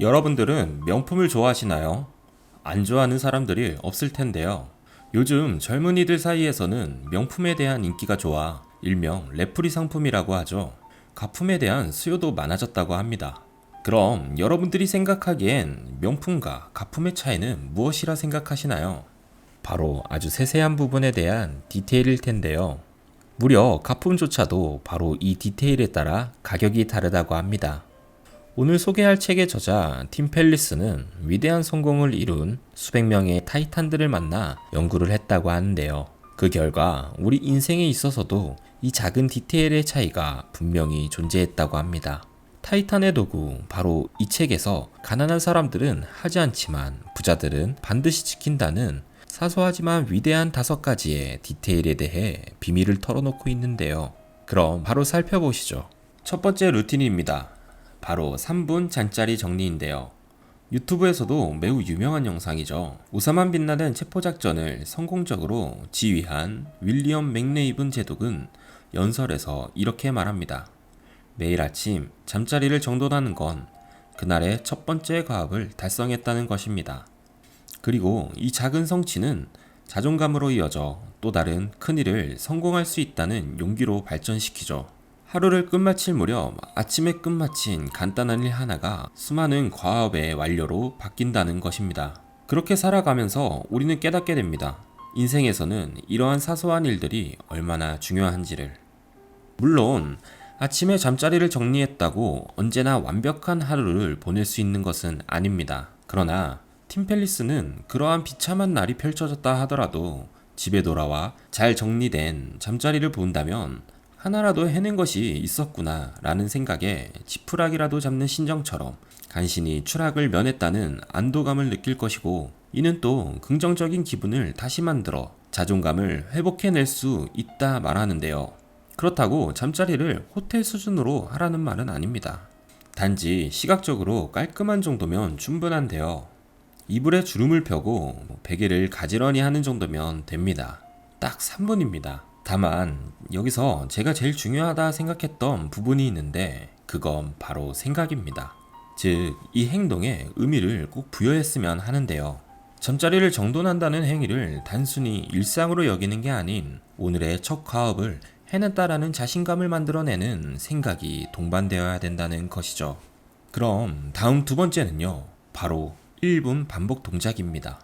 여러분들은 명품을 좋아하시나요? 안 좋아하는 사람들이 없을 텐데요. 요즘 젊은이들 사이에서는 명품에 대한 인기가 좋아 일명 레프리 상품이라고 하죠. 가품에 대한 수요도 많아졌다고 합니다. 그럼 여러분들이 생각하기엔 명품과 가품의 차이는 무엇이라 생각하시나요? 바로 아주 세세한 부분에 대한 디테일일 텐데요. 무려 가품조차도 바로 이 디테일에 따라 가격이 다르다고 합니다. 오늘 소개할 책의 저자 팀 펠리스는 위대한 성공을 이룬 수백 명의 타이탄들을 만나 연구를 했다고 하는데요. 그 결과 우리 인생에 있어서도 이 작은 디테일의 차이가 분명히 존재했다고 합니다. 타이탄의 도구, 바로 이 책에서 가난한 사람들은 하지 않지만 부자들은 반드시 지킨다는 사소하지만 위대한 5가지의 디테일에 대해 비밀을 털어놓고 있는데요. 그럼 바로 살펴보시죠. 첫 번째 루틴입니다. 바로 3분 잔짜리 정리인데요. 유튜브에서도 매우 유명한 영상이죠. 우사만 빛나는 체포작전을 성공적으로 지휘한 윌리엄 맥레이븐 제독은 연설에서 이렇게 말합니다. 매일 아침 잠자리를 정돈하는 건 그날의 첫 번째 과업을 달성했다는 것입니다. 그리고 이 작은 성취는 자존감으로 이어져 또 다른 큰 일을 성공할 수 있다는 용기로 발전시키죠. 하루를 끝마칠 무렵 아침에 끝마친 간단한 일 하나가 수많은 과업의 완료로 바뀐다는 것입니다. 그렇게 살아가면서 우리는 깨닫게 됩니다. 인생에서는 이러한 사소한 일들이 얼마나 중요한지를. 물론 아침에 잠자리를 정리했다고 언제나 완벽한 하루를 보낼 수 있는 것은 아닙니다. 그러나 팀 펠리스는 그러한 비참한 날이 펼쳐졌다 하더라도 집에 돌아와 잘 정리된 잠자리를 본다면 하나라도 해낸 것이 있었구나 라는 생각에 지푸라기라도 잡는 심정처럼 간신히 추락을 면했다는 안도감을 느낄 것이고, 이는 또 긍정적인 기분을 다시 만들어 자존감을 회복해낼 수 있다 말하는데요. 그렇다고 잠자리를 호텔 수준으로 하라는 말은 아닙니다. 단지 시각적으로 깔끔한 정도면 충분한데요. 이불에 주름을 펴고 베개를 가지런히 하는 정도면 됩니다. 딱 3분입니다. 다만 여기서 제가 제일 중요하다 생각했던 부분이 있는데 그건 바로 생각입니다. 즉, 이 행동에 의미를 꼭 부여했으면 하는데요. 잠자리를 정돈한다는 행위를 단순히 일상으로 여기는 게 아닌 오늘의 첫 과업을 해냈다라는 자신감을 만들어내는 생각이 동반되어야 된다는 것이죠. 그럼 다음 두 번째는요. 바로 1분 반복 동작입니다.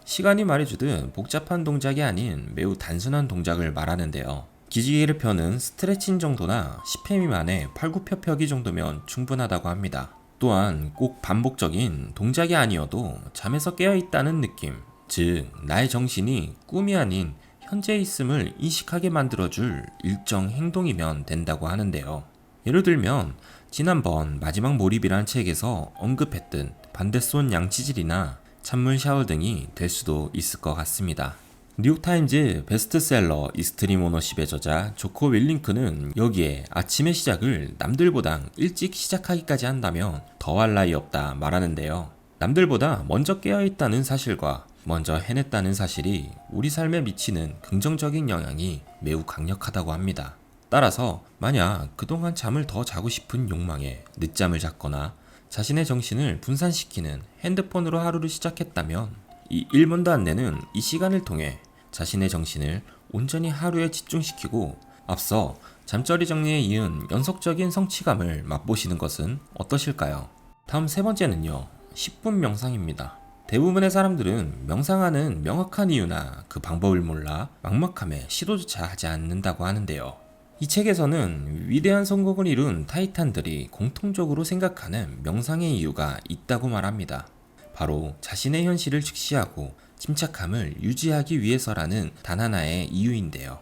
시간이 말해주듯 복잡한 동작이 아닌 매우 단순한 동작을 말하는데요. 기지개를 펴는 스트레칭 정도나 10회 미만의 팔굽혀펴기 정도면 충분하다고 합니다. 또한 꼭 반복적인 동작이 아니어도 잠에서 깨어있다는 느낌, 즉 나의 정신이 꿈이 아닌 현재에 있음을 인식하게 만들어줄 일정 행동이면 된다고 하는데요. 예를 들면 지난번 마지막 몰입이란 책에서 언급했던 반대손 양치질이나 찬물 샤워 등이 될 수도 있을 것 같습니다. 뉴욕타임즈 베스트셀러 익스트림 오너십의 저자 조코 윌링크는 여기에 아침의 시작을 남들보다 일찍 시작하기까지 한다면 더할 나위 없다 말하는데요. 남들보다 먼저 깨어있다는 사실과 먼저 해냈다는 사실이 우리 삶에 미치는 긍정적인 영향이 매우 강력하다고 합니다. 따라서 만약 그동안 잠을 더 자고 싶은 욕망에 늦잠을 잤거나 자신의 정신을 분산시키는 핸드폰으로 하루를 시작했다면 이 1분도 안 되는 이 시간을 통해 자신의 정신을 온전히 하루에 집중시키고 앞서 잠자리 정리에 이은 연속적인 성취감을 맛보시는 것은 어떠실까요? 다음 세 번째는요. 10분 명상입니다. 대부분의 사람들은 명상하는 명확한 이유나 그 방법을 몰라 막막함에 시도조차 하지 않는다고 하는데요. 이 책에서는 위대한 성공을 이룬 타이탄들이 공통적으로 생각하는 명상의 이유가 있다고 말합니다. 바로 자신의 현실을 직시하고 침착함을 유지하기 위해서라는 단 하나의 이유인데요.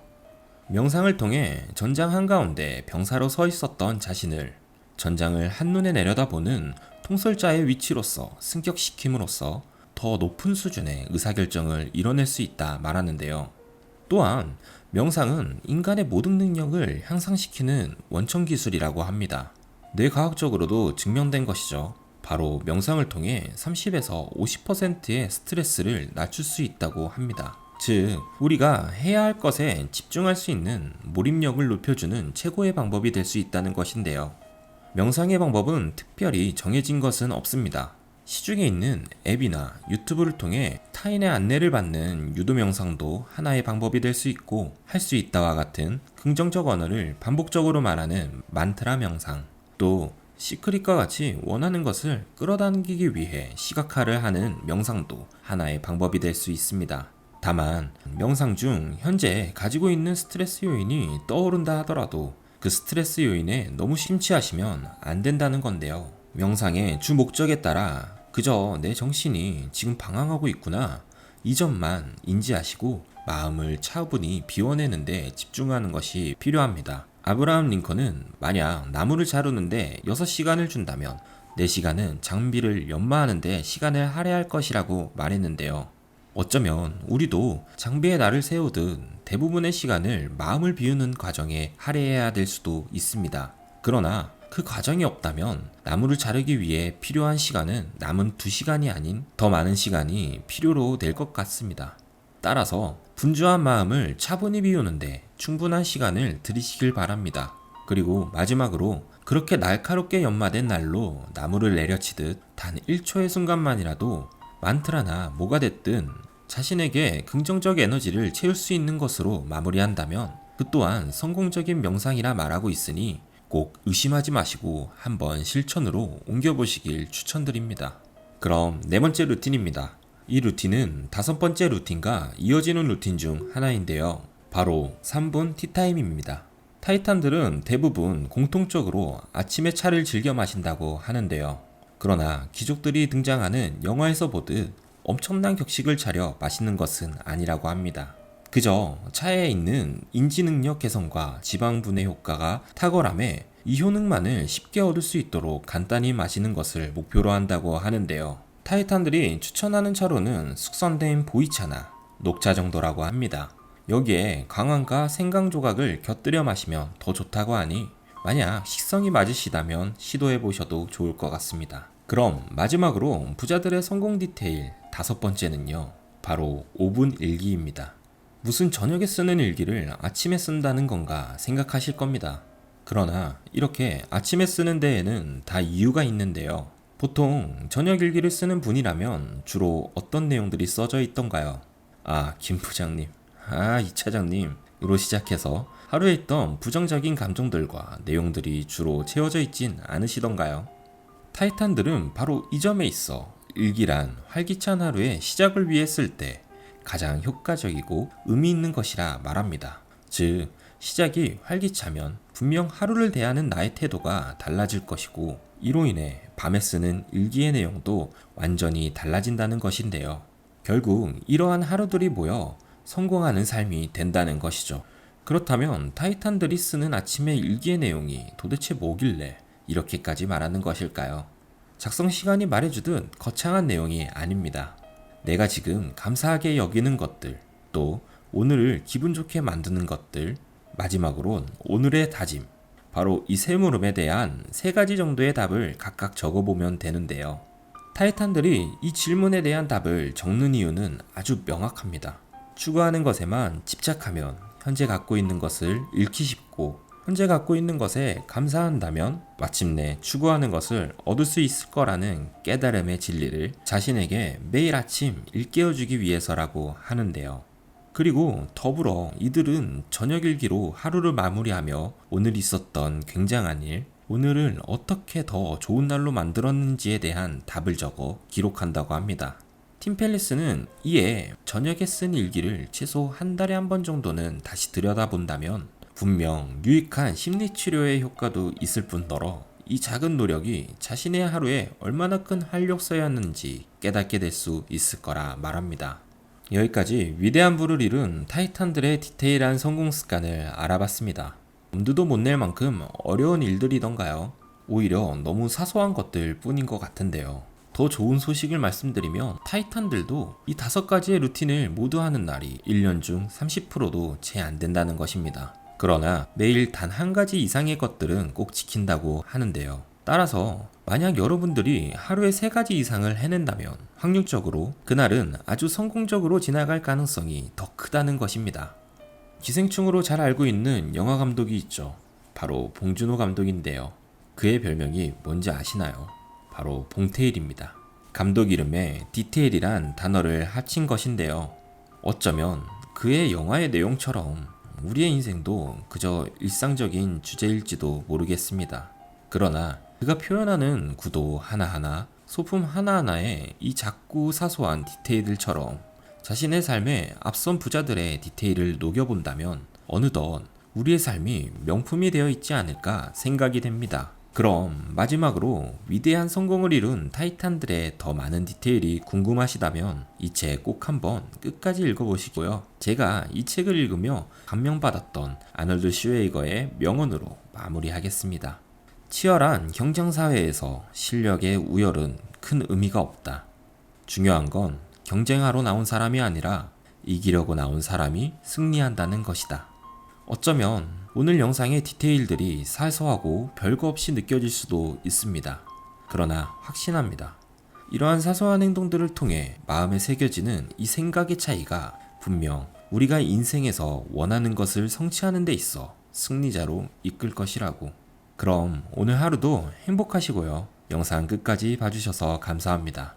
명상을 통해 전장 한가운데 병사로 서 있었던 자신을 전장을 한눈에 내려다보는 통솔자의 위치로서 승격시킴으로써 더 높은 수준의 의사결정을 이뤄낼 수 있다 말하는데요. 또한 명상은 인간의 모든 능력을 향상시키는 원천 기술이라고 합니다. 뇌과학적으로도 증명된 것이죠. 바로 명상을 통해 30에서 50%의 스트레스를 낮출 수 있다고 합니다. 즉, 우리가 해야 할 것에 집중할 수 있는 몰입력을 높여주는 최고의 방법이 될 수 있다는 것인데요. 명상의 방법은 특별히 정해진 것은 없습니다. 시중에 있는 앱이나 유튜브를 통해 타인의 안내를 받는 유도 명상도 하나의 방법이 될 수 있고, 할 수 있다와 같은 긍정적 언어를 반복적으로 말하는 만트라 명상, 또 시크릿과 같이 원하는 것을 끌어당기기 위해 시각화를 하는 명상도 하나의 방법이 될 수 있습니다. 다만 명상 중 현재 가지고 있는 스트레스 요인이 떠오른다 하더라도 그 스트레스 요인에 너무 심취하시면 안 된다는 건데요. 명상의 주 목적에 따라 그저 내 정신이 지금 방황하고 있구나, 이 점만 인지하시고 마음을 차분히 비워내는데 집중하는 것이 필요합니다. 아브라함 링컨은 만약 나무를 자르는데 6시간을 준다면 4시간은 장비를 연마하는데 시간을 할애할 것이라고 말했는데요. 어쩌면 우리도 장비에 날을 세우듯 대부분의 시간을 마음을 비우는 과정에 할애해야 될 수도 있습니다. 그러나 그 과정이 없다면 나무를 자르기 위해 필요한 시간은 남은 2시간이 아닌 더 많은 시간이 필요로 될 것 같습니다. 따라서 분주한 마음을 차분히 비우는데 충분한 시간을 들이시길 바랍니다. 그리고 마지막으로 그렇게 날카롭게 연마된 날로 나무를 내려치듯 단 1초의 순간만이라도 만트라나 뭐가 됐든 자신에게 긍정적 에너지를 채울 수 있는 것으로 마무리한다면 그 또한 성공적인 명상이라 말하고 있으니 꼭 의심하지 마시고 한번 실천으로 옮겨보시길 추천드립니다. 그럼 4번째 루틴입니다. 이 루틴은 5번째 루틴과 이어지는 루틴 중 하나인데요. 바로 3분 티타임입니다. 타이탄들은 대부분 공통적으로 아침에 차를 즐겨 마신다고 하는데요. 그러나 귀족들이 등장하는 영화에서 보듯 엄청난 격식을 차려 마시는 것은 아니라고 합니다. 그저 차에 있는 인지능력 개선과 지방분해 효과가 탁월함에 이 효능만을 쉽게 얻을 수 있도록 간단히 마시는 것을 목표로 한다고 하는데요. 타이탄들이 추천하는 차로는 숙성된 보이차나 녹차 정도라고 합니다. 여기에 강황과 생강 조각을 곁들여 마시면 더 좋다고 하니 만약 식성이 맞으시다면 시도해 보셔도 좋을 것 같습니다. 그럼 마지막으로 부자들의 성공 디테일 5번째는요. 바로 5분 일기입니다. 무슨 저녁에 쓰는 일기를 아침에 쓴다는 건가 생각하실 겁니다. 그러나 이렇게 아침에 쓰는 데에는 다 이유가 있는데요. 보통 저녁 일기를 쓰는 분이라면 주로 어떤 내용들이 써져 있던가요? 김 부장님, 이 차장님, 으로 시작해서 하루에 있던 부정적인 감정들과 내용들이 주로 채워져 있진 않으시던가요? 타이탄들은 바로 이 점에 있어 일기란 활기찬 하루의 시작을 위해 쓸 때 가장 효과적이고 의미 있는 것이라 말합니다. 즉, 시작이 활기차면 분명 하루를 대하는 나의 태도가 달라질 것이고, 이로 인해 밤에 쓰는 일기의 내용도 완전히 달라진다는 것인데요. 결국 이러한 하루들이 모여 성공하는 삶이 된다는 것이죠. 그렇다면 타이탄들이 쓰는 아침의 일기의 내용이 도대체 뭐길래 이렇게까지 말하는 것일까요? 작성 시간이 말해주듯 거창한 내용이 아닙니다. 내가 지금 감사하게 여기는 것들, 또 오늘을 기분 좋게 만드는 것들, 마지막으론 오늘의 다짐, 바로 이 세 물음에 대한 3가지 정도의 답을 각각 적어보면 되는데요. 타이탄들이 이 질문에 대한 답을 적는 이유는 아주 명확합니다. 추구하는 것에만 집착하면 현재 갖고 있는 것을 잃기 쉽고, 현재 갖고 있는 것에 감사한다면 마침내 추구하는 것을 얻을 수 있을 거라는 깨달음의 진리를 자신에게 매일 아침 일깨워주기 위해서라고 하는데요. 그리고 더불어 이들은 저녁 일기로 하루를 마무리하며 오늘 있었던 굉장한 일, 오늘을 어떻게 더 좋은 날로 만들었는지에 대한 답을 적어 기록한다고 합니다. 팀 펠리스는 이에 저녁에 쓴 일기를 최소 한 달에 한 번 정도는 다시 들여다본다면 분명 유익한 심리치료의 효과도 있을 뿐더러 이 작은 노력이 자신의 하루에 얼마나 큰 활력소였는지 깨닫게 될 수 있을 거라 말합니다. 여기까지 위대한 부를 이룬 타이탄들의 디테일한 성공 습관을 알아봤습니다. 엄두도 못 낼 만큼 어려운 일들이던가요? 오히려 너무 사소한 것들 뿐인 것 같은데요. 더 좋은 소식을 말씀드리면 타이탄들도 이 5가지의 루틴을 모두 하는 날이 1년 중 30%도 채 안 된다는 것입니다. 그러나 매일 단 한 가지 이상의 것들은 꼭 지킨다고 하는데요. 따라서 만약 여러분들이 하루에 3가지 이상을 해낸다면 확률적으로 그날은 아주 성공적으로 지나갈 가능성이 더 크다는 것입니다. 기생충으로 잘 알고 있는 영화 감독이 있죠. 바로 봉준호 감독인데요. 그의 별명이 뭔지 아시나요? 바로 봉태일입니다. 감독 이름에 디테일이란 단어를 합친 것인데요. 어쩌면 그의 영화의 내용처럼 우리의 인생도 그저 일상적인 주제일지도 모르겠습니다. 그러나 그가 표현하는 구도 하나하나, 소품 하나하나에 이 작고 사소한 디테일들처럼 자신의 삶에 앞선 부자들의 디테일을 녹여본다면 어느덧 우리의 삶이 명품이 되어 있지 않을까 생각이 됩니다. 그럼 마지막으로 위대한 성공을 이룬 타이탄들의 더 많은 디테일이 궁금하시다면 이 책 꼭 한번 끝까지 읽어보시고요. 제가 이 책을 읽으며 감명받았던 아놀드 슈웨이거의 명언으로 마무리하겠습니다. 치열한 경쟁사회에서 실력의 우열은 큰 의미가 없다. 중요한 건 경쟁하러 나온 사람이 아니라 이기려고 나온 사람이 승리한다는 것이다. 어쩌면 오늘 영상의 디테일들이 사소하고 별거 없이 느껴질 수도 있습니다. 그러나 확신합니다. 이러한 사소한 행동들을 통해 마음에 새겨지는 이 생각의 차이가 분명 우리가 인생에서 원하는 것을 성취하는 데 있어 승리자로 이끌 것이라고. 그럼 오늘 하루도 행복하시고요. 영상 끝까지 봐주셔서 감사합니다.